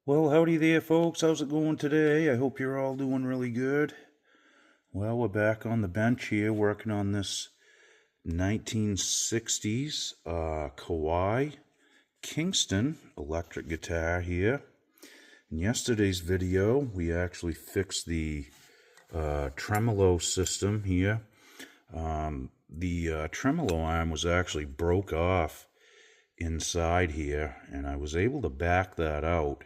Well, howdy there, folks. How's it going today? I hope you're all doing really good. Well, we're back on the bench here working on this 1960s Kawai Kingston electric guitar here. In yesterday's video, we actually fixed the tremolo system here. The tremolo arm was actually broke off inside here, and I was able to back that out.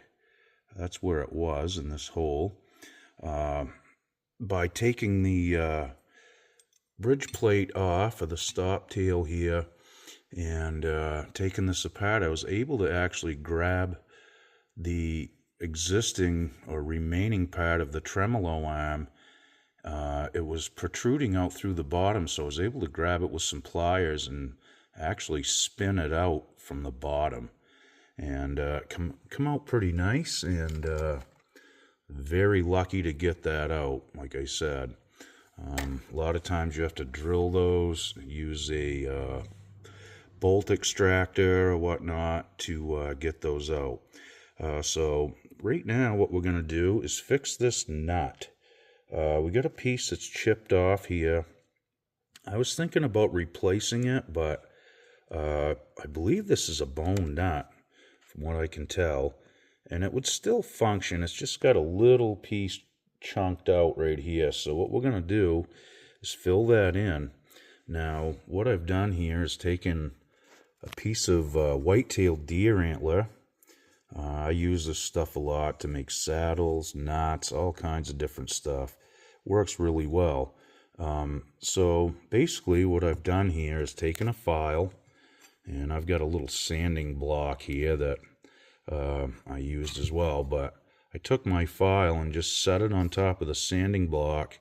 That's where it was, in this hole. By taking the bridge plate off of the stop tail here and taking this apart, I was able to actually grab the existing or remaining part of the tremolo arm. It was protruding out through the bottom, so I was able to grab it with some pliers and actually spin it out from the bottom. And come out pretty nice, and very lucky to get that out. Like I said, a lot of times you have to drill those, use a bolt extractor or whatnot to get those out. So right now what we're going to do is fix this nut. We got a piece that's chipped off here. I was thinking about replacing it, but I believe this is a bone nut, from what I can tell, and it would still function. It's just got a little piece chunked out right here. So what we're going to do is fill that in. Now, what I've done here is taken a piece of white-tailed deer antler. I use this stuff a lot to make saddles, knots, all kinds of different stuff. Works really well. So basically what I've done here is taken a file, and I've got a little sanding block here that I used as well, but I took my file and just set it on top of the sanding block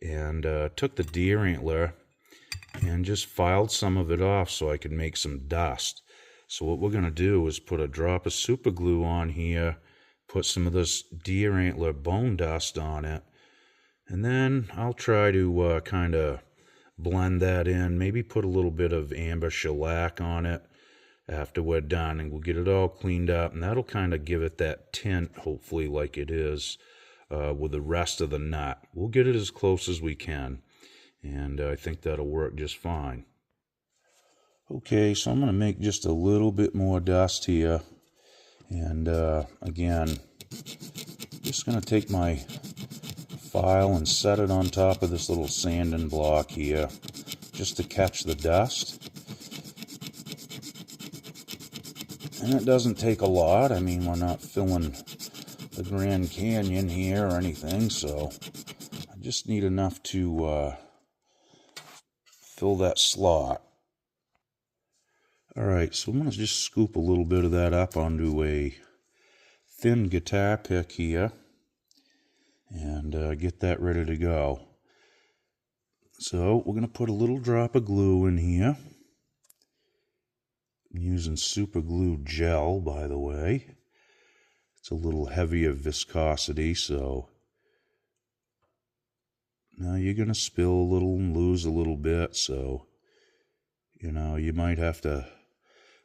and took the deer antler and just filed some of it off so I could make some dust. So what we're going to do is put a drop of super glue on here, put some of this deer antler bone dust on it, and then I'll try to kind of blend that in, maybe put a little bit of amber shellac on it after we're done, and we'll get it all cleaned up, and that'll kind of give it that tint, hopefully, like it is with the rest of the nut. We'll get it as close as we can, and I think that'll work just fine. Okay, so I'm going to make just a little bit more dust here, and again, just going to take my file and set it on top of this little sanding block here, just to catch the dust. And it doesn't take a lot. I mean, we're not filling the Grand Canyon here or anything, so I just need enough to fill that slot. Alright, so I'm going to just scoop a little bit of that up onto a thin guitar pick here and get that ready to go. So we're going to put a little drop of glue in here. I'm using super glue gel, by the way. It's a little heavier viscosity, so now you're going to spill a little and lose a little bit, so you might have to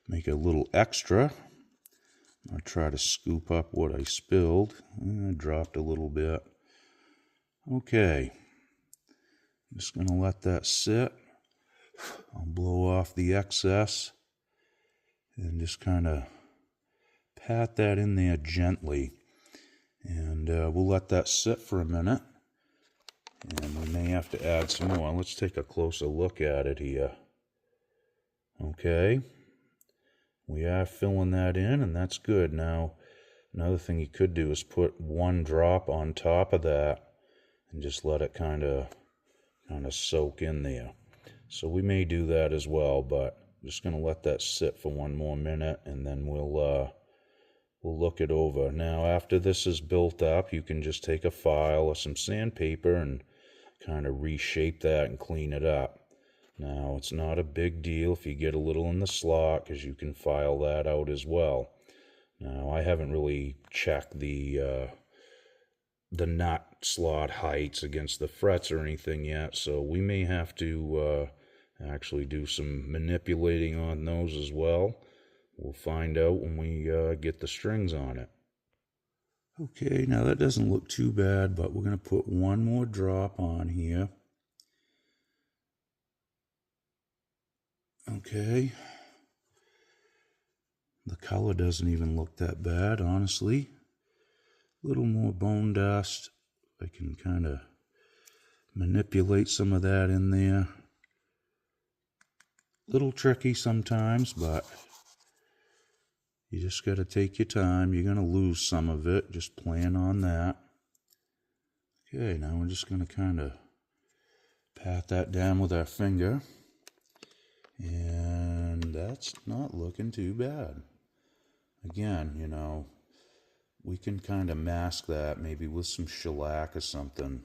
make a little extra. I'll try to scoop up what I spilled. I dropped a little bit. Okay, I'm just going to let that sit. I'll blow off the excess and just kind of pat that in there gently. And we'll let that sit for a minute. And we may have to add some more. Let's take a closer look at it here. Okay, we are filling that in, and that's good. Now, another thing you could do is put one drop on top of that and just let it kind of soak in there. So we may do that as well, but I'm just going to let that sit for one more minute, and then we'll look it over. Now, after this is built up, you can just take a file or some sandpaper and kind of reshape that and clean it up. Now, it's not a big deal if you get a little in the slot, because you can file that out as well. Now, I haven't really checked the nut slot heights against the frets or anything yet, so we may have to actually do some manipulating on those as well. We'll find out when we get the strings on it. Okay, now that doesn't look too bad, but we're going to put one more drop on here. Okay. The color doesn't even look that bad, honestly. A little more bone dust. I can kind of manipulate some of that in there. Little tricky sometimes, but you just got to take your time. You're going to lose some of it. Just plan on that. Okay, now we're just going to kind of pat that down with our finger. And that's not looking too bad. Again, you know, we can kind of mask that maybe with some shellac or something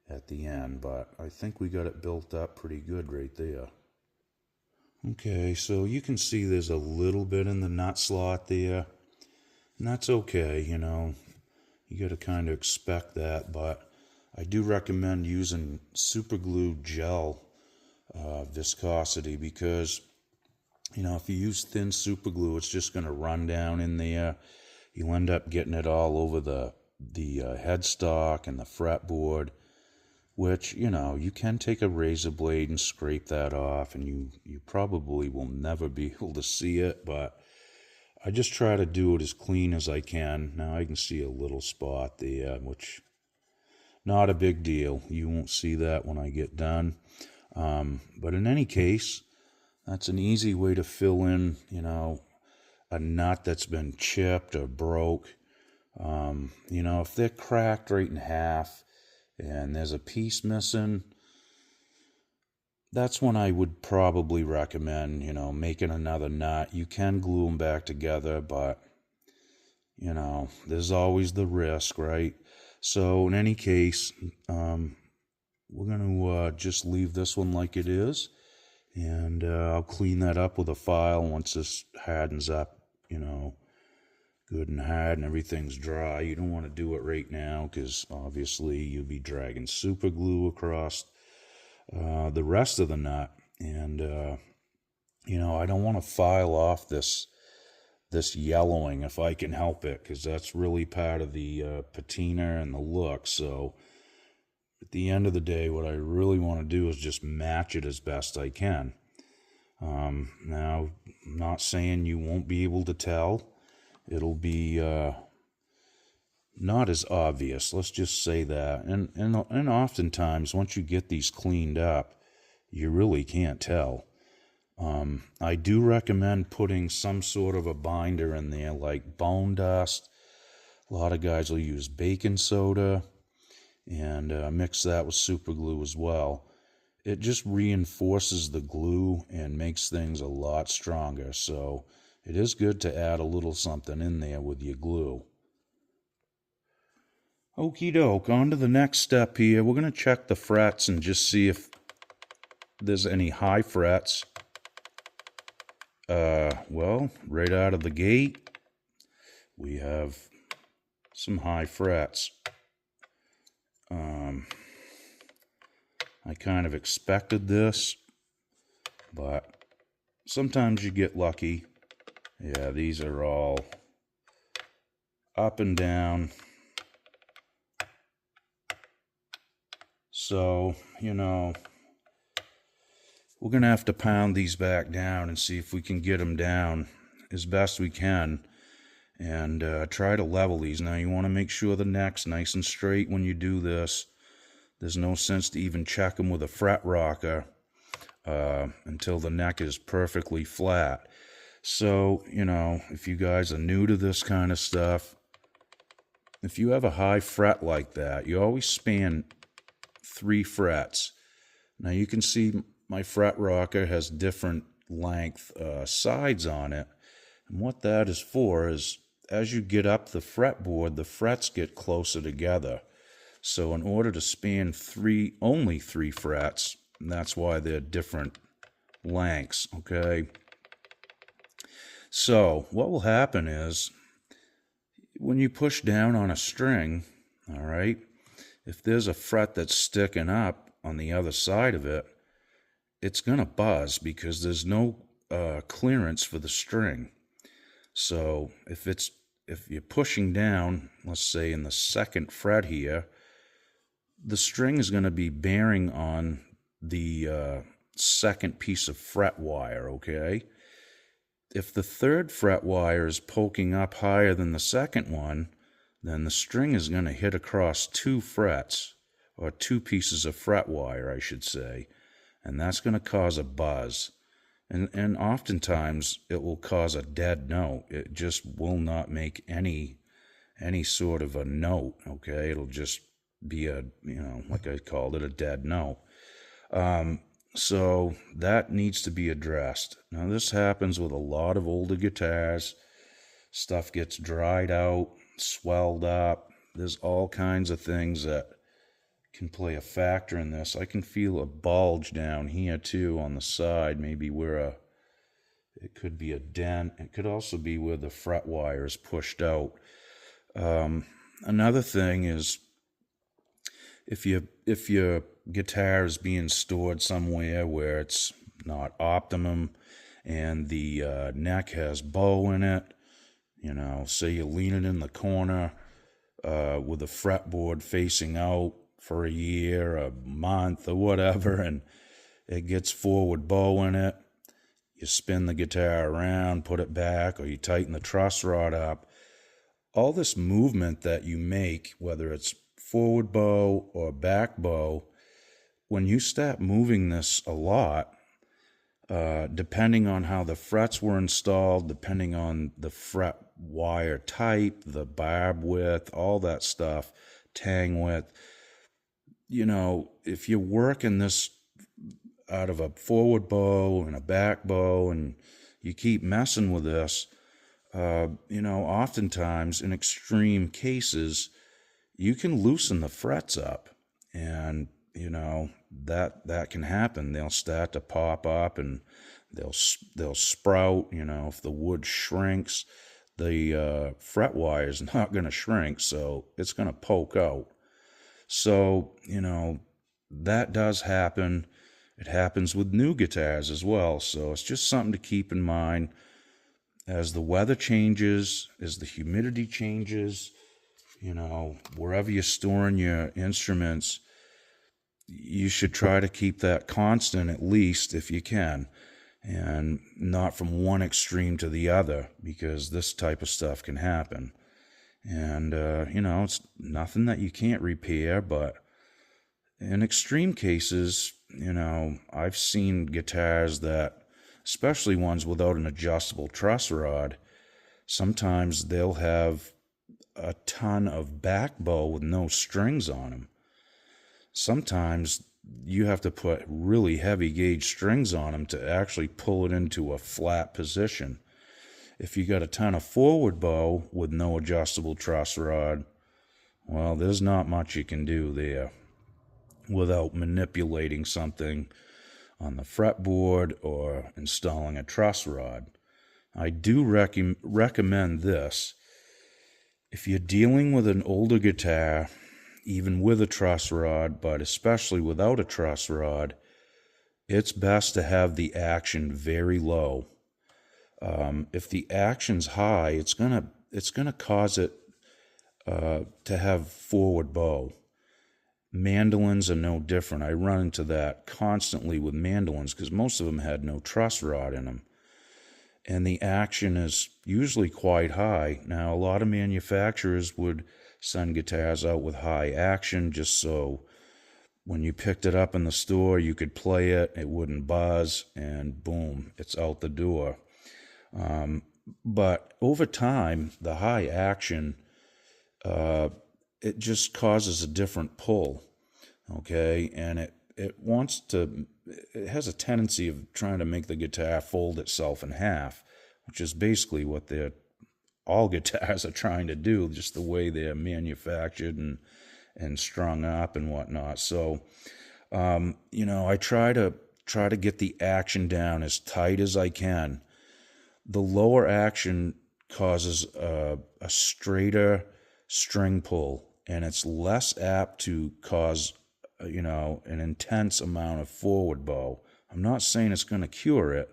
at the end, but I think we got it built up pretty good right there. Okay, so you can see there's a little bit in the nut slot there, and that's okay, you know, you got to kind of expect that, but I do recommend using super glue gel viscosity, because, you know, if you use thin super glue, it's just going to run down in there. You'll end up getting it all over the headstock and the fretboard, which, you know, you can take a razor blade and scrape that off, and you probably will never be able to see it, but I just try to do it as clean as I can. Now I can see a little spot there, which not a big deal. You won't see that when I get done. But in any case, that's an easy way to fill in, you know, a nut that's been chipped or broke. You know, if they're cracked right in half and there's a piece missing, that's when I would probably recommend, you know, making another nut. You can glue them back together, but, you know, there's always the risk, right? So in any case, we're going to just leave this one like it is, and I'll clean that up with a file once this hardens up, you know, good and hard and everything's dry. You don't want to do it right now because obviously you'll be dragging super glue across the rest of the nut, and you know, I don't want to file off this yellowing if I can help it, because that's really part of the patina and the look. So at the end of the day, what I really want to do is just match it as best I can. Now, I'm not saying you won't be able to tell. It'll be not as obvious, let's just say that. And oftentimes, once you get these cleaned up, you really can't tell. I do recommend putting some sort of a binder in there, like bone dust. A lot of guys will use baking soda and mix that with super glue as well. It just reinforces the glue and makes things a lot stronger. So it is good to add a little something in there with your glue. Okie doke, on to the next step here. We're going to check the frets and just see if there's any high frets. Well, right out of the gate, we have some high frets. I kind of expected this, but sometimes you get lucky. Yeah, these are all up and down. So, you know, we're going to have to pound these back down and see if we can get them down as best we can, and try to level these. Now, you want to make sure the neck's nice and straight when you do this. There's no sense to even check them with a fret rocker until the neck is perfectly flat. So, you know, if you guys are new to this kind of stuff, if you have a high fret like that, you always span 3 frets. Now, you can see my fret rocker has different length sides on it. And what that is for is, as you get up the fretboard, the frets get closer together. So in order to span only 3 frets, and that's why they're different lengths, okay? So what will happen is, when you push down on a string, all right, if there's a fret that's sticking up on the other side of it, it's going to buzz because there's no clearance for the string. So if if you're pushing down, let's say in the second fret here, the string is going to be bearing on the second piece of fret wire, okay? If the third fret wire is poking up higher than the second one, then the string is going to hit across two frets, or two pieces of fret wire, I should say, and that's going to cause a buzz. And oftentimes it will cause a dead note. It just will not make any sort of a note, okay? It'll just be a, like I called it, a dead note. So that needs to be addressed. Now this happens with a lot of older guitars. Stuff gets dried out, swelled up. There's all kinds of things that can play a factor in this. I can feel a bulge down here too on the side, maybe where it could be a dent. It could also be where the fret wire is pushed out. Another thing is if your guitar is being stored somewhere where it's not optimum and the neck has bow in it, say you lean it in the corner with the fretboard facing out for a year, a month, or whatever, and it gets forward bow in it. You spin the guitar around, put it back, or you tighten the truss rod up. All this movement that you make, whether it's forward bow or back bow, when you start moving this a lot, depending on how the frets were installed, depending on the fret wire type, the barb width, all that stuff, tang width, if you're working this out of a forward bow and a back bow and you keep messing with this, oftentimes in extreme cases, you can loosen the frets up, and, that can happen. They'll start to pop up and they'll sprout. If the wood shrinks, the fret wire is not going to shrink, so it's going to poke out. So, that does happen. It happens with new guitars as well. So it's just something to keep in mind as the weather changes, as the humidity changes, wherever you're storing your instruments, you should try to keep that constant at least if you can, and not from one extreme to the other, because this type of stuff can happen. And, it's nothing that you can't repair, but in extreme cases, I've seen guitars that, especially ones without an adjustable truss rod, sometimes they'll have a ton of back bow with no strings on them. Sometimes you have to put really heavy gauge strings on them to actually pull it into a flat position. If you got a ton of forward bow with no adjustable truss rod, well, there's not much you can do there without manipulating something on the fretboard or installing a truss rod. I do recommend this. If you're dealing with an older guitar, even with a truss rod, but especially without a truss rod, it's best to have the action very low. If the action's high, it's gonna cause it to have forward bow. Mandolins are no different. I run into that constantly with mandolins because most of them had no truss rod in them. And the action is usually quite high. Now, a lot of manufacturers would send guitars out with high action just so when you picked it up in the store, you could play it, it wouldn't buzz, and boom, it's out the door. But over time, the high action, it just causes a different pull, okay? And it has a tendency of trying to make the guitar fold itself in half, which is basically what all guitars are trying to do, just the way they're manufactured and strung up and whatnot. So, I try to get the action down as tight as I can. The lower action causes a straighter string pull, and it's less apt to cause, an intense amount of forward bow. I'm not saying it's going to cure it,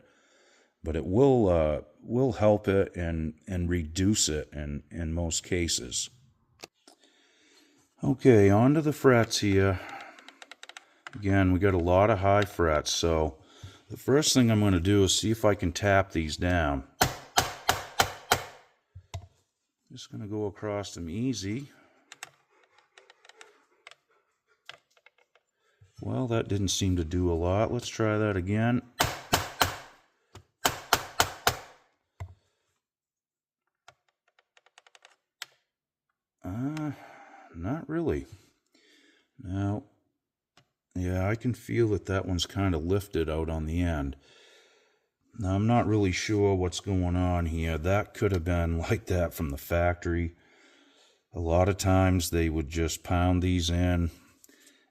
but it will help it and reduce it in most cases. Okay, on to the frets here. Again, we got a lot of high frets, so the first thing I'm going to do is see if I can tap these down. Just going to go across them easy. Well, that didn't seem to do a lot. Let's try that again. Not really. Now, yeah, I can feel that one's kind of lifted out on the end. Now, I'm not really sure what's going on here. That could have been like that from the factory. A lot of times they would just pound these in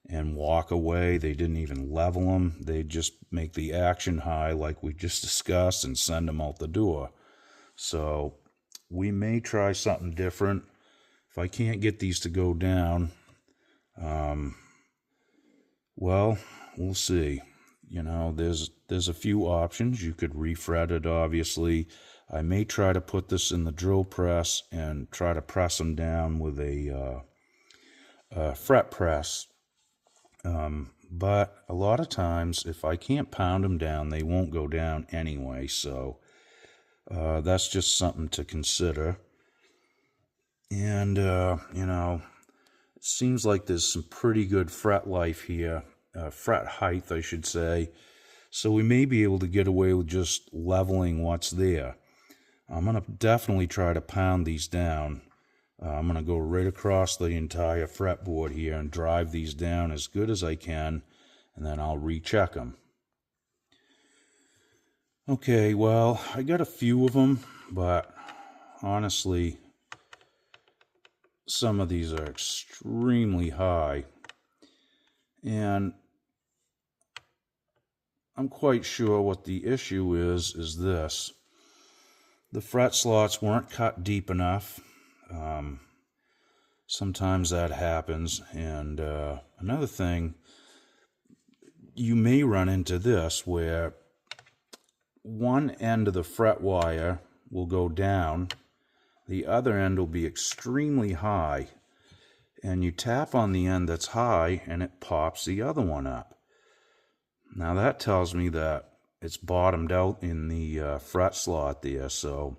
and walk away. They didn't even level them. They'd just make the action high like we just discussed and send them out the door. So we may try something different. If I can't get these to go down, well, we'll see. You know, there's a few options. You could refret it, obviously. I may try to put this in the drill press and try to press them down with a fret press. But a lot of times, if I can't pound them down, they won't go down anyway. So that's just something to consider. And, you know, it seems like there's some pretty good fret life here, fret height, I should say. So we may be able to get away with just leveling what's there. I'm going to definitely try to pound these down. I'm going to go right across the entire fretboard here and drive these down as good as I can, and then I'll recheck them. Okay, well, I got a few of them, but honestly, some of these are extremely high, and I'm quite sure what the issue is this. The fret slots weren't cut deep enough. Sometimes that happens. And another thing, you may run into this where one end of the fret wire will go down, the other end will be extremely high, and you tap on the end that's high and it pops the other one up. Now that tells me that it's bottomed out in the fret slot there, so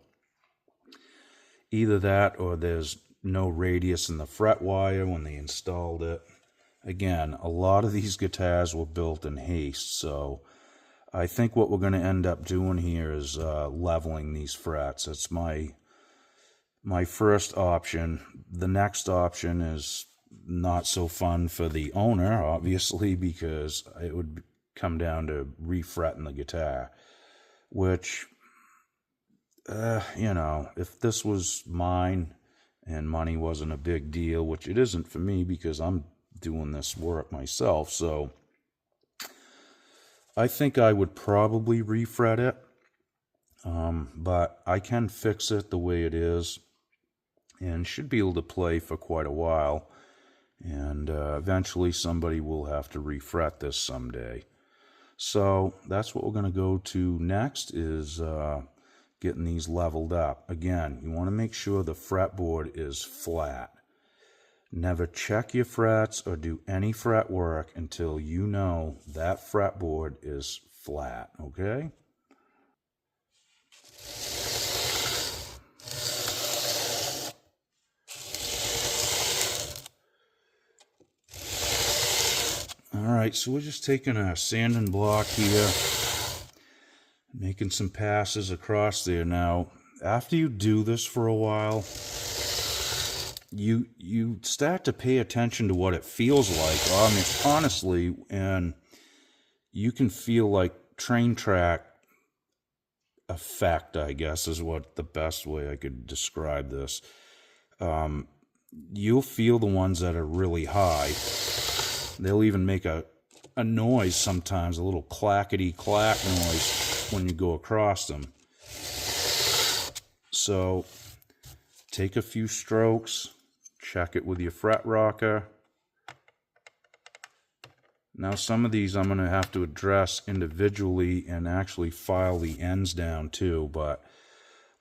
either that or there's no radius in the fret wire when they installed it. Again, a lot of these guitars were built in haste, so I think what we're going to end up doing here is leveling these frets. It's my first option. The next option is not so fun for the owner, obviously, because it would come down to refretting the guitar, which, you know, if this was mine and money wasn't a big deal, which it isn't for me because I'm doing this work myself, so I think I would probably refret it, but I can fix it the way it is and should be able to play for quite a while, and eventually somebody will have to refret this someday. So that's what we're going to go to next, is getting these leveled up. Again, you want to make sure the fretboard is flat. Never check your frets or do any fret work until you know that fretboard is flat, okay? Alright, so we're just taking a sanding block here, making some passes across there. Now, after you do this for a while, you start to pay attention to what it feels like. I mean, honestly, and you can feel like train track effect, I guess, is what the best way I could describe this. You'll feel the ones that are really high. They'll even make a noise sometimes, a little clackety-clack noise when you go across them. So take a few strokes, check it with your fret rocker, Now some of these I'm going to have to address individually and actually file the ends down too, but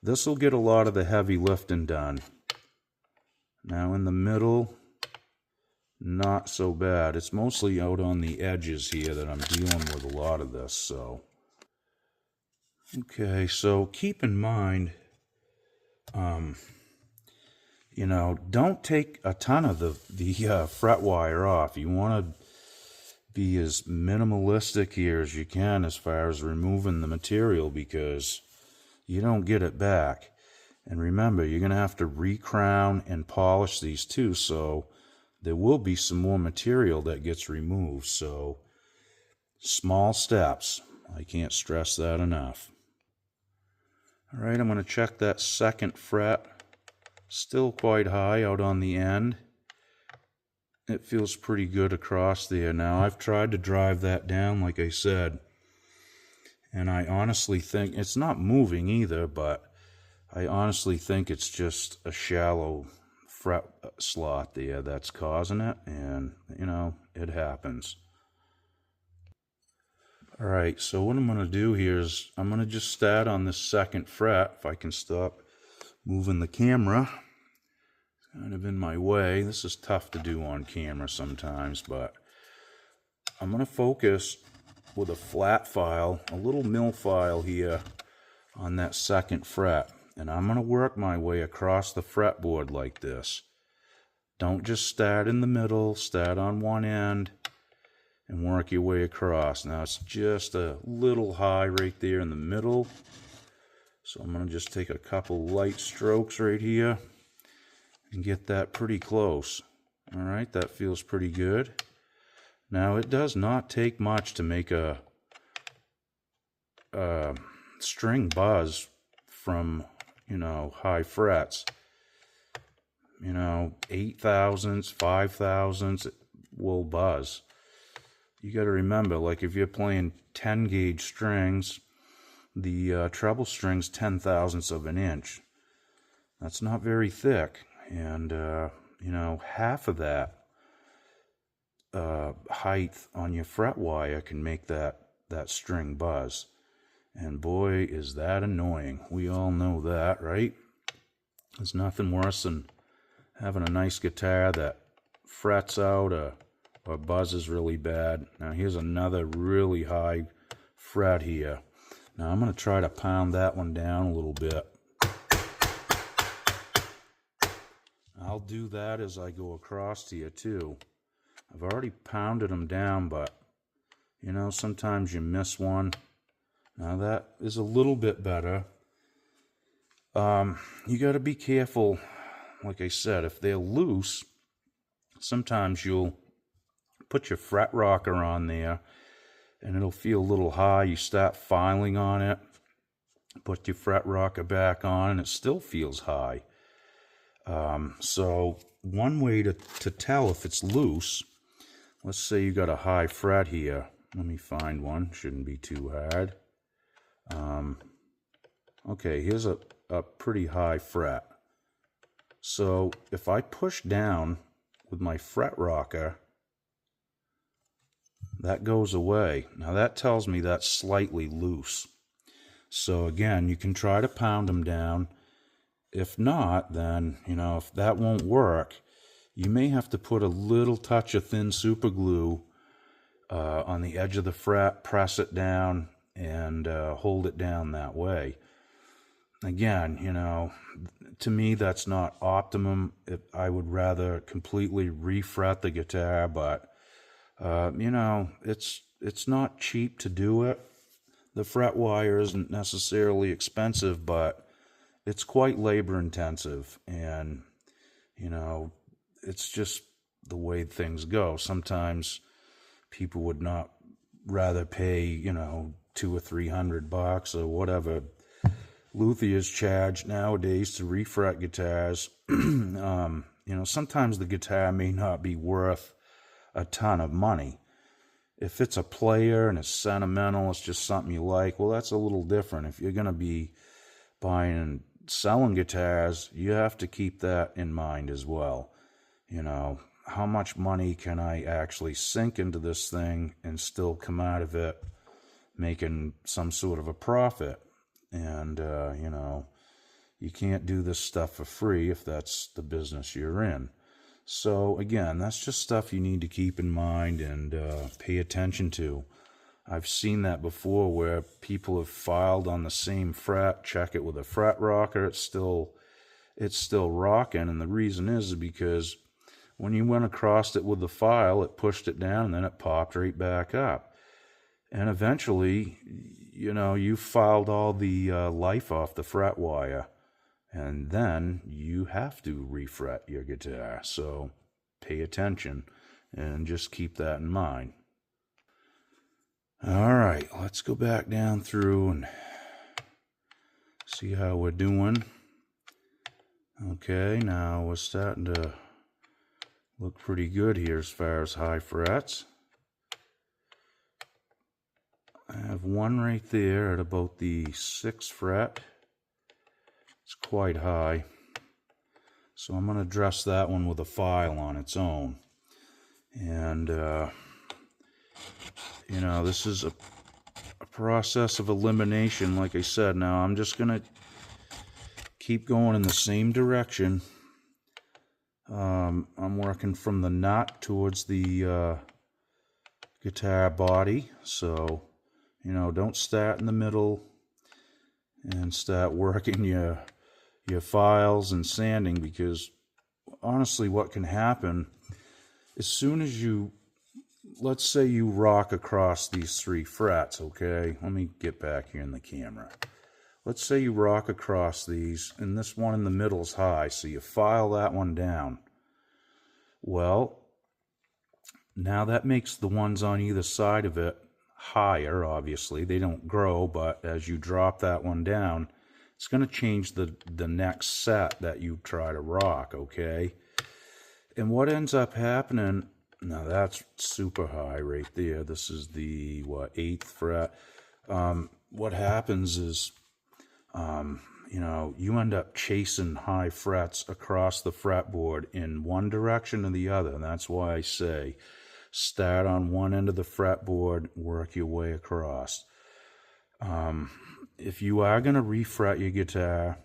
this will get a lot of the heavy lifting done. Now in the middle, not so bad. It's mostly out on the edges here that I'm dealing with a lot of this, so. Okay, so keep in mind, you know, don't take a ton of the fret wire off. You want to be as minimalistic here as you can as far as removing the material, because you don't get it back. And remember, you're going to have to recrown and polish these too, so there will be some more material that gets removed. So small steps. I can't stress that enough. All right, I'm going to check that second fret. Still quite high out on the end. It feels pretty good across there. Now, I've tried to drive that down, like I said, and I honestly think it's not moving either, but I honestly think it's just a shallow fret slot there that's causing it, and, you know, it happens. All right, so what I'm going to do here is I'm going to just start on this second fret, if I can stop moving the camera. It's kind of in my way. This is tough to do on camera sometimes, but I'm going to focus with a flat file, a little mill file here on that second fret, and I'm going to work my way across the fretboard like this. Don't just start in the middle, start on one end and work your way across. Now it's just a little high right there in the middle, so I'm going to just take a couple light strokes right here and get that pretty close. All right, that feels pretty good. Now it does not take much to make a string buzz from, you know, high frets. You know, 8,000s, 5,000s will buzz. You got to remember, like if you're playing 10 gauge strings, the treble string's 10,000ths of an inch. That's not very thick, and you know, half of that height on your fret wire can make that string buzz. And boy, is that annoying. We all know that, right? There's nothing worse than having a nice guitar that frets out or buzzes really bad. Now here's another really high fret here. Now I'm going to try to pound that one down a little bit. I'll do that as I go across here too. I've already pounded them down, but you know, sometimes you miss one. Now that is a little bit better. You got to be careful. Like I said, if they're loose, sometimes you'll put your fret rocker on there and it'll feel a little high. You start filing on it, put your fret rocker back on, and it still feels high. So one way to tell if it's loose, let's say you got a high fret here. Let me find one. Shouldn't be too hard. Okay, here's a pretty high fret. So if I push down with my fret rocker, that goes away. Now that tells me that's slightly loose. So again, you can try to pound them down. If not, then, you know, if that won't work, you may have to put a little touch of thin super glue on the edge of the fret, press it down, and hold it down that way. Again, you know, to me that's not optimum. I would rather completely refret the guitar, but you know, it's not cheap to do it. The fret wire isn't necessarily expensive, but it's quite labor intensive, and you know, it's just the way things go. Sometimes people would not rather pay, you know, $200 or $300 or whatever luthiers charge nowadays to refret guitars. You know, sometimes the guitar may not be worth a ton of money. If it's a player and it's sentimental, it's just something you like, well, that's a little different. If you're going to be buying and selling guitars, you have to keep that in mind as well. You know, how much money can I actually sink into this thing and still come out of it making some sort of a profit? And, you know, you can't do this stuff for free if that's the business you're in. So, again, that's just stuff you need to keep in mind and pay attention to. I've seen that before where people have filed on the same fret, check it with a fret rocker, it's still rocking, and the reason is because when you went across it with the file, it pushed it down and then it popped right back up. And eventually, you know, you filed all the life off the fret wire, and then you have to refret your guitar. So pay attention and just keep that in mind. All right, let's go back down through and see how we're doing. Okay, now we're starting to look pretty good here as far as high frets. I have one right there at about the 6th fret. It's quite high. So I'm going to address that one with a file on its own. And, you know, this is a process of elimination, like I said. Now I'm just going to keep going in the same direction. I'm working from the nut towards the guitar body. So, you know, don't start in the middle and start working your files and sanding, because honestly what can happen as soon as you, let's say you rock across these 3 frets, okay? Let me get back here in the camera. Let's say you rock across these, and this one in the middle is high, so you file that one down. Well, now that makes the ones on either side of it higher, obviously. They don't grow, but as you drop that one down, it's going to change the next set that you try to rock, okay? And what ends up happening, now that's super high right there. This is the, 8th fret. What happens is, you know, you end up chasing high frets across the fretboard in one direction or the other. And that's why I say start on one end of the fretboard, work your way across. If you are going to refret your guitar,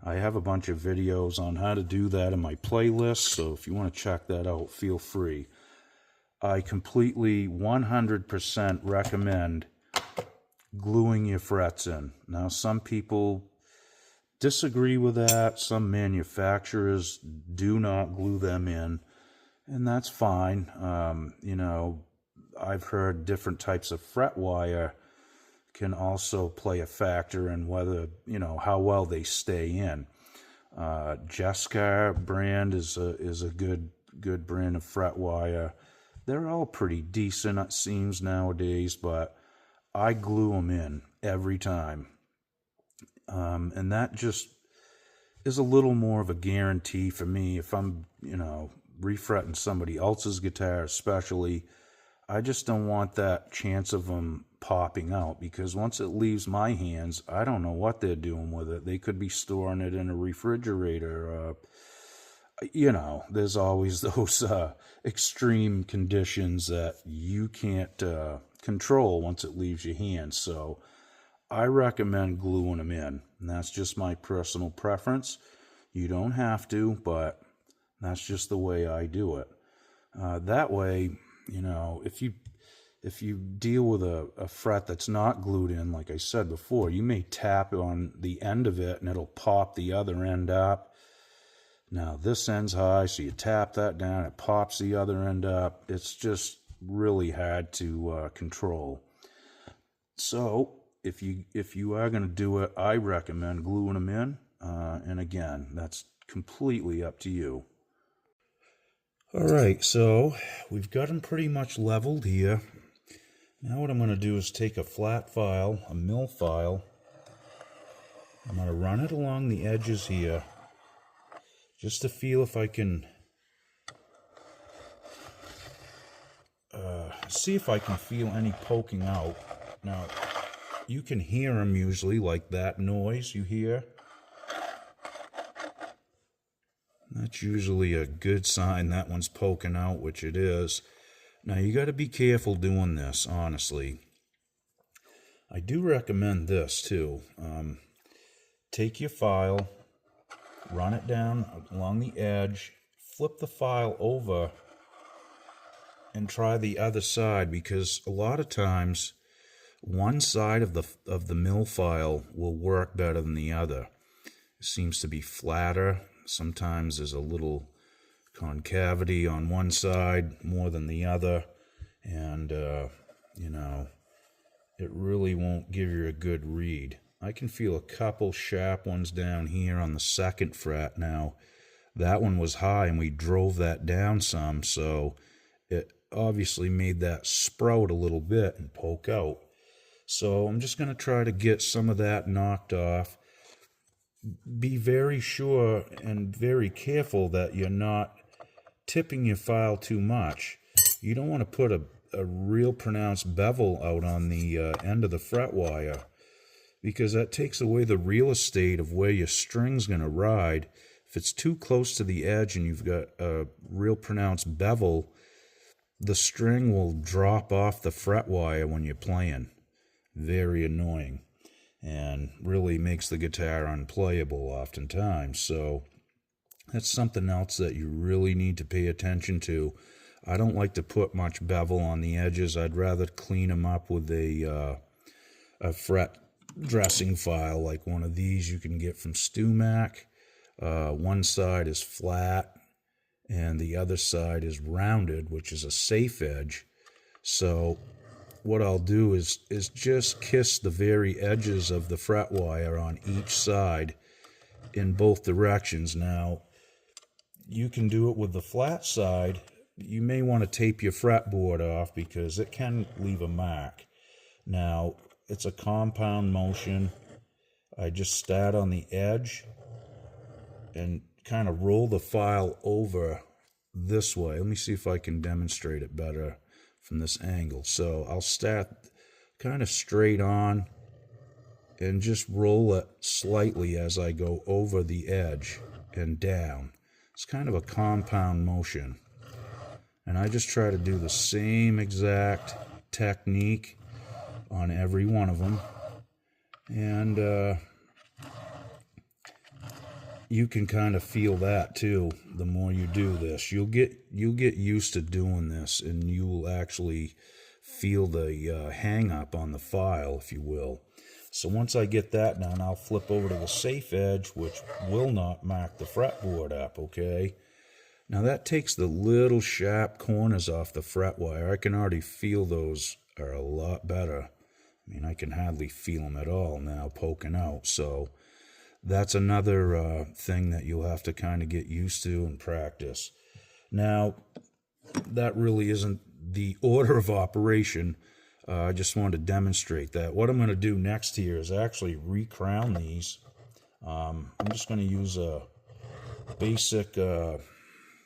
I have a bunch of videos on how to do that in my playlist, so if you want to check that out, feel free. I completely 100% recommend gluing your frets in. Now, some people disagree with that. Some manufacturers do not glue them in, and that's fine. You know, I've heard different types of fret wire can also play a factor in whether, you know, how well they stay in. Jessica brand is a good brand of fret wire. They're all pretty decent, it seems, nowadays, but I glue them in every time. And that just is a little more of a guarantee for me. If I'm, you know, refretting somebody else's guitar especially, I just don't want that chance of them popping out, because once it leaves my hands, I don't know what they're doing with it. They could be storing it in a refrigerator. You know, there's always those extreme conditions that you can't control once it leaves your hands. So I recommend gluing them in, and that's just my personal preference. You don't have to, but that's just the way I do it. That way, you know, if you deal with a fret that's not glued in, like I said before, you may tap on the end of it and it'll pop the other end up. Now this end's high, so you tap that down, it pops the other end up. It's just really hard to control. So if you are going to do it, I recommend gluing them in. And again, that's completely up to you. All right, so we've got them pretty much leveled here. Now what I'm going to do is take a flat file, a mill file. I'm going to run it along the edges here, just to feel if I can see if I can feel any poking out. Now, you can hear them usually, like that noise you hear. That's usually a good sign that one's poking out, which it is. Now you got to be careful doing this, honestly. I do recommend this too. Take your file, run it down along the edge, flip the file over, and try the other side, because a lot of times one side of the mill file will work better than the other. It seems to be flatter. Sometimes there's a little concavity on one side more than the other, and it really won't give you a good read. I can feel a couple sharp ones down here on the second fret. Now that one was high and we drove that down some, so it obviously made that sprout a little bit and poke out. So I'm just going to try to get some of that knocked off. Be very sure and very careful that you're not tipping your file too much. You don't want to put a real pronounced bevel out on the end of the fret wire, because that takes away the real estate of where your string's going to ride. If it's too close to the edge and you've got a real pronounced bevel, the string will drop off the fret wire when you're playing. Very annoying, and really makes the guitar unplayable oftentimes. So that's something else that you really need to pay attention to. I don't like to put much bevel on the edges. I'd rather clean them up with a fret dressing file like one of these you can get from StewMac. One side is flat and the other side is rounded, which is a safe edge. So what I'll do is just kiss the very edges of the fret wire on each side in both directions. Now, you can do it with the flat side. You may want to tape your fretboard off because it can leave a mark. Now, it's a compound motion. I just start on the edge and kind of roll the file over this way. Let me see if I can demonstrate it better from this angle. So I'll start kind of straight on and just roll it slightly as I go over the edge and down. It's kind of a compound motion. And I just try to do the same exact technique on every one of them. And you can kind of feel that too. The more you do this, you'll get used to doing this, and you will actually feel the hang up on the file, if you will. So once I get that done, I'll flip over to the safe edge, which will not mark the fretboard up, okay? Now that takes the little sharp corners off the fret wire. I can already feel those are a lot better. I mean, I can hardly feel them at all now poking out. So that's another thing that you'll have to kind of get used to and practice. Now, that really isn't the order of operation. I just wanted to demonstrate that. What I'm going to do next here is actually recrown these. I'm just going to use a basic,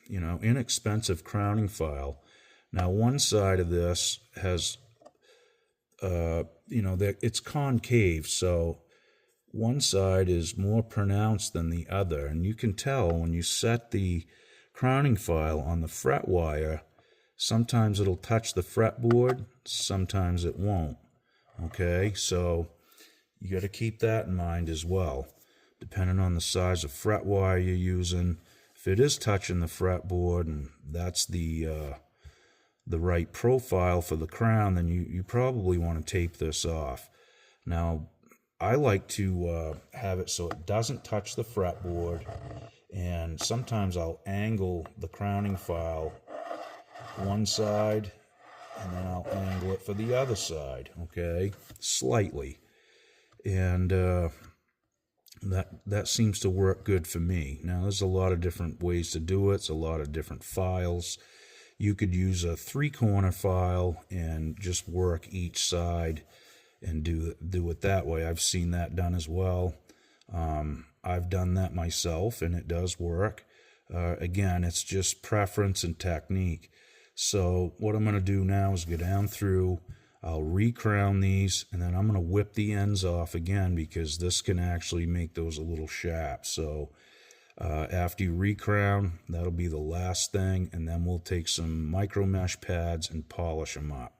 inexpensive crowning file. Now, one side of this has, it's concave, so one side is more pronounced than the other, and you can tell when you set the crowning file on the fret wire. Sometimes it'll touch the fretboard, sometimes it won't. Okay, so you got to keep that in mind as well, depending on the size of fret wire you're using. If it is touching the fretboard and that's the right profile for the crown, then you probably want to tape this off. Now, I like to have it so it doesn't touch the fretboard, and sometimes I'll angle the crowning file one side and then I'll angle it for the other side, okay, slightly. And that seems to work good for me. Now, there's a lot of different ways to do it. It's a lot of different files. You could use a 3-corner file and just work each side and do it that way. I've seen that done as well. I've done that myself, and it does work. Again, it's just preference and technique. So what I'm going to do now is go down through, I'll recrown these, and then I'm going to whip the ends off again because this can actually make those a little sharp. So After you recrown, that'll be the last thing, and then we'll take some micro mesh pads and polish them up.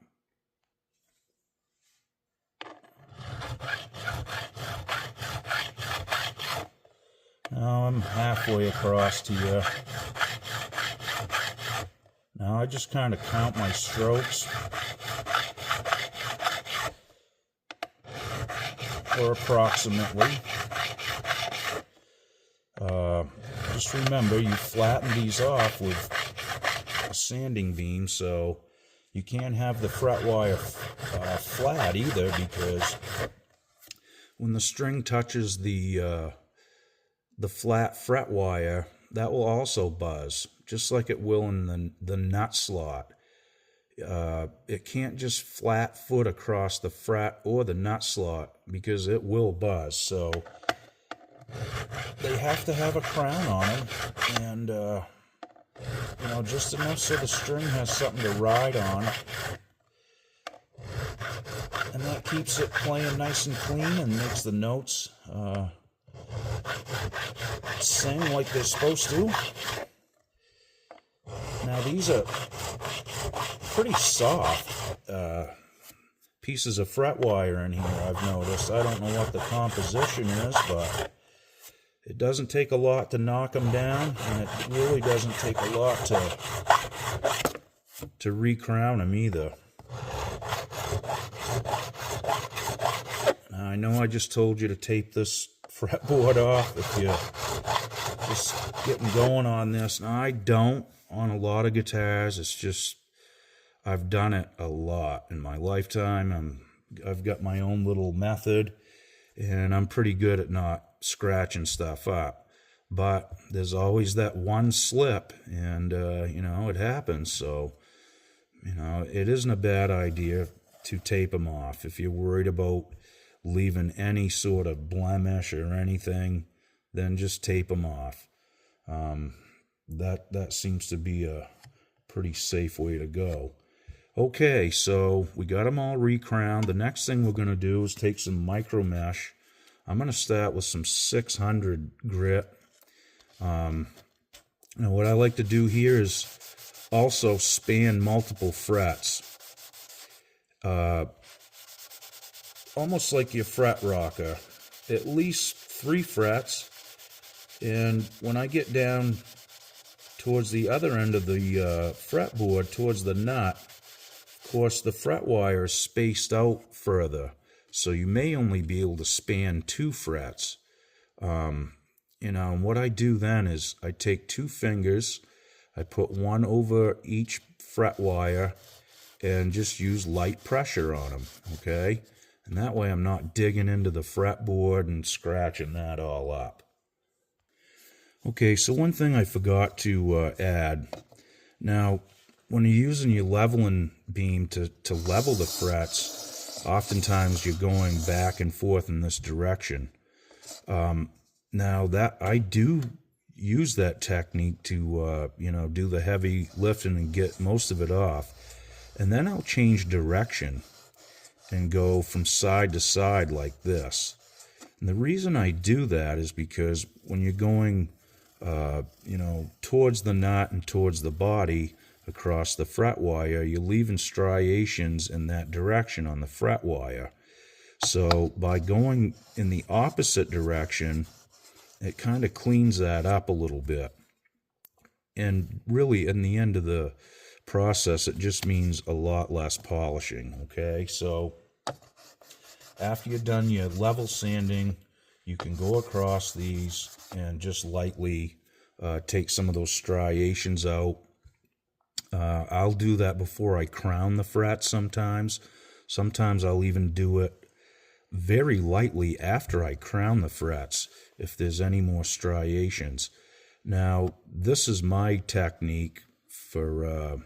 Now I'm halfway across here. Now I just kind of count my strokes, or approximately. Just remember, you flatten these off with a sanding beam, so you can't have the fret wire flat either, because when the string touches the flat fret wire, that will also buzz, just like it will in the nut slot. It can't just flat foot across the fret or the nut slot, because it will buzz. So they have to have a crown on them, and you know, just enough so the string has something to ride on, and that keeps it playing nice and clean and makes the notes sing like they're supposed to. Now these are pretty soft pieces of fret wire in here, I've noticed. I don't know what the composition is, but it doesn't take a lot to knock them down, and it really doesn't take a lot to recrown them either. Now, I know I just told you to tape this fretboard off if you're just getting going on this. Now, I don't on a lot of guitars. It's just, I've done it a lot in my lifetime. I've got my own little method, and I'm pretty good at not scratching stuff up. But there's always that one slip, and you know, it happens. So, you know, it isn't a bad idea to tape them off if you're worried about leaving any sort of blemish or anything. Then just tape them off. That seems to be a pretty safe way to go. Okay, so we got them all recrowned. The next thing we're going to do is take some micro mesh. I'm going to start with some 600 grit. Now what I like to do here is also span multiple frets. Almost like your fret rocker. At least 3 frets. And when I get down towards the other end of the fretboard, towards the nut, of course the fret wire is spaced out further. So you may only be able to span 2 frets. You know, and what I do then is I take 2 fingers, I put one over each fret wire, and just use light pressure on them, okay? And that way I'm not digging into the fretboard and scratching that all up. Okay, so one thing I forgot to add. Now, when you're using your leveling beam to level the frets, oftentimes you're going back and forth in this direction. Now that I do use that technique to you know, do the heavy lifting and get most of it off, and then I'll change direction and go from side to side like this. And the reason I do that is because when you're going you know, towards the nut and towards the body across the fret wire, you're leaving striations in that direction on the fret wire. So by going in the opposite direction, it kind of cleans that up a little bit. And really, in the end of the process, it just means a lot less polishing, okay? So after you're done your level sanding, you can go across these and just lightly take some of those striations out. I'll do that before I crown the fret sometimes. Sometimes I'll even do it very lightly after I crown the frets if there's any more striations. Now, this is my technique for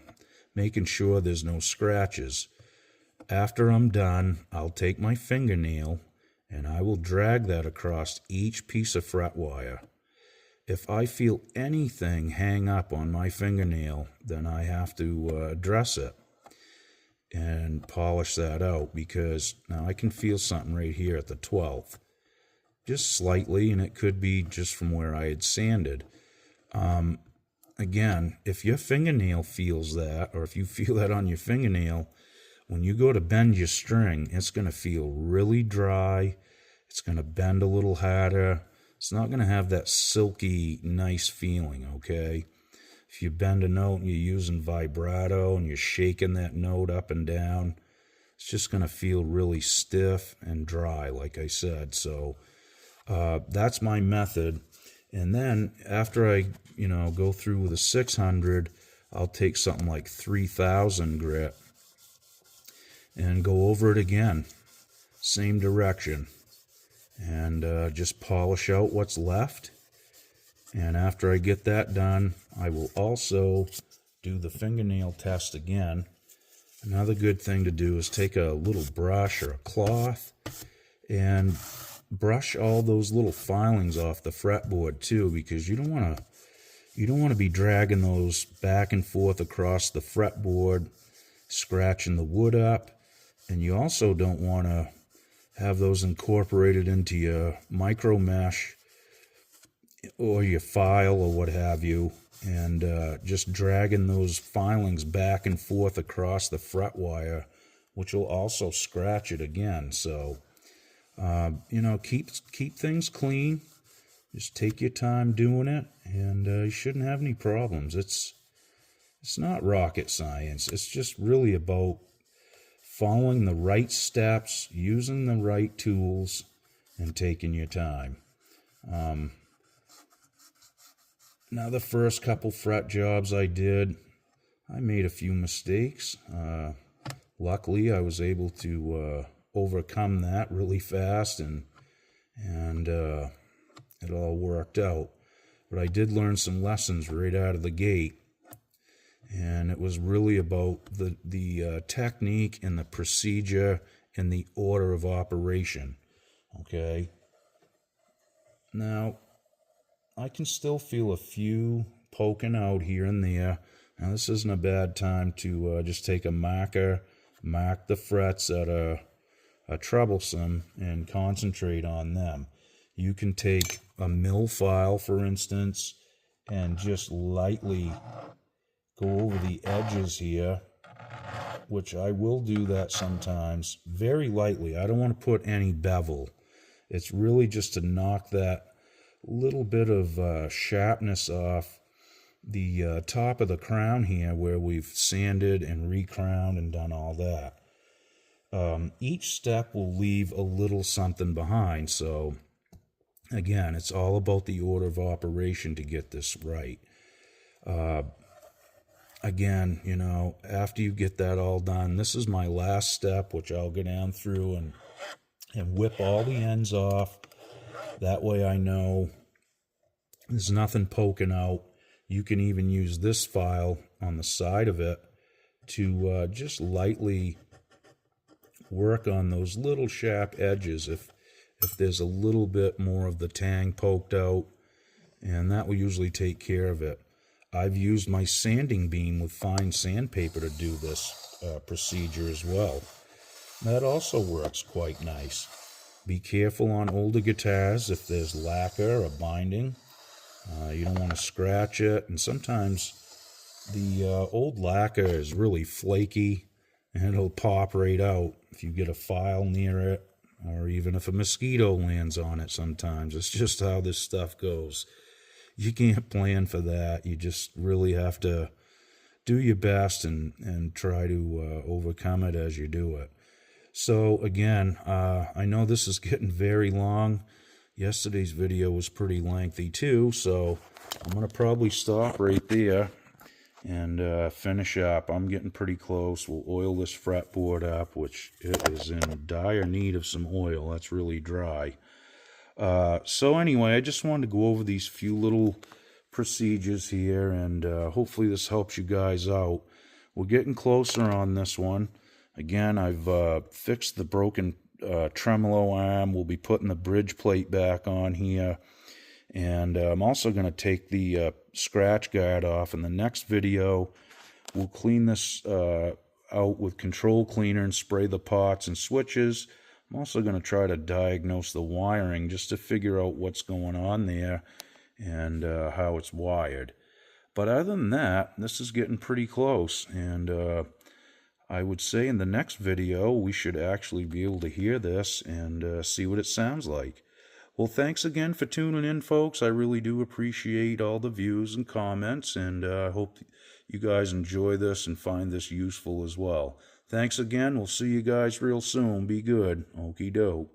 making sure there's no scratches. After I'm done, I'll take my fingernail and I will drag that across each piece of fret wire. If I feel anything hang up on my fingernail, then I have to address it and polish that out, because now I can feel something right here at the 12th. just slightly, and it could be just from where I had sanded. Again, if your fingernail feels that, or if you feel that on your fingernail, when you go to bend your string, it's going to feel really dry. It's going to bend a little harder. It's not going to have that silky, nice feeling, okay? If you bend a note and you're using vibrato and you're shaking that note up and down, it's just going to feel really stiff and dry, like I said. So that's my method. And then after I, go through with a 600, I'll take something like 3000 grit and go over it again, same direction, and just polish out what's left. And after I get that done, I will also do the fingernail test again. Another good thing to do is take a little brush or a cloth and brush all those little filings off the fretboard too, because you don't want to be dragging those back and forth across the fretboard, scratching the wood up, and you also don't want to have those incorporated into your micro mesh or your file or what have you, and just dragging those filings back and forth across the fret wire, which will also scratch it again. So keep things clean. Just take your time doing it, and you shouldn't have any problems. It's not rocket science. It's just really about following the right steps, using the right tools, and taking your time. Now, the first couple fret jobs I did, I made a few mistakes. Luckily, I was able to overcome that really fast, and it all worked out. But I did learn some lessons right out of the gate, and it was really about the technique and the procedure and the order of operation. Okay? Now, I can still feel a few poking out here and there. Now, this isn't a bad time to just take a marker, mark the frets that are troublesome, and concentrate on them. You can take a mill file, for instance, and just lightly go over the edges here, which I will do that sometimes, very lightly. I don't want to put any bevel. It's really just to knock that little bit of sharpness off the top of the crown here where we've sanded and recrowned and done all that. Each step will leave a little something behind, so again, it's all about the order of operation to get this right. Again, after you get that all done, this is my last step, which I'll go down through and whip all the ends off. That way I know there's nothing poking out. You can even use this file on the side of it to just lightly work on those little sharp edges if there's a little bit more of the tang poked out, and that will usually take care of it. I've used my sanding beam with fine sandpaper to do this procedure as well. That also works quite nice. Be careful on older guitars if there's lacquer or binding. You don't want to scratch it, and sometimes the old lacquer is really flaky and it'll pop right out if you get a file near it, or even if a mosquito lands on it sometimes. It's just how this stuff goes. You can't plan for that. You just really have to do your best and try to overcome it as you do it. So again, I know this is getting very long. Yesterday's video was pretty lengthy too, so I'm going to probably stop right there and finish up. I'm getting pretty close. We'll oil this fretboard up, which it is in dire need of some oil. That's really dry. So anyway, I just wanted to go over these few little procedures here, and hopefully this helps you guys out. We're getting closer on this one. Again, I've fixed the broken tremolo arm. We'll be putting the bridge plate back on here, and I'm also going to take the scratch guard off. In the next video, we'll clean this out with control cleaner and spray the pots and switches. I'm also going to try to diagnose the wiring just to figure out what's going on there and how it's wired. But other than that, this is getting pretty close, and I would say in the next video we should actually be able to hear this and see what it sounds like. Well, thanks again for tuning in, folks. I really do appreciate all the views and comments, and I hope you guys enjoy this and find this useful as well. Thanks again. We'll see you guys real soon. Be good. Okie doke.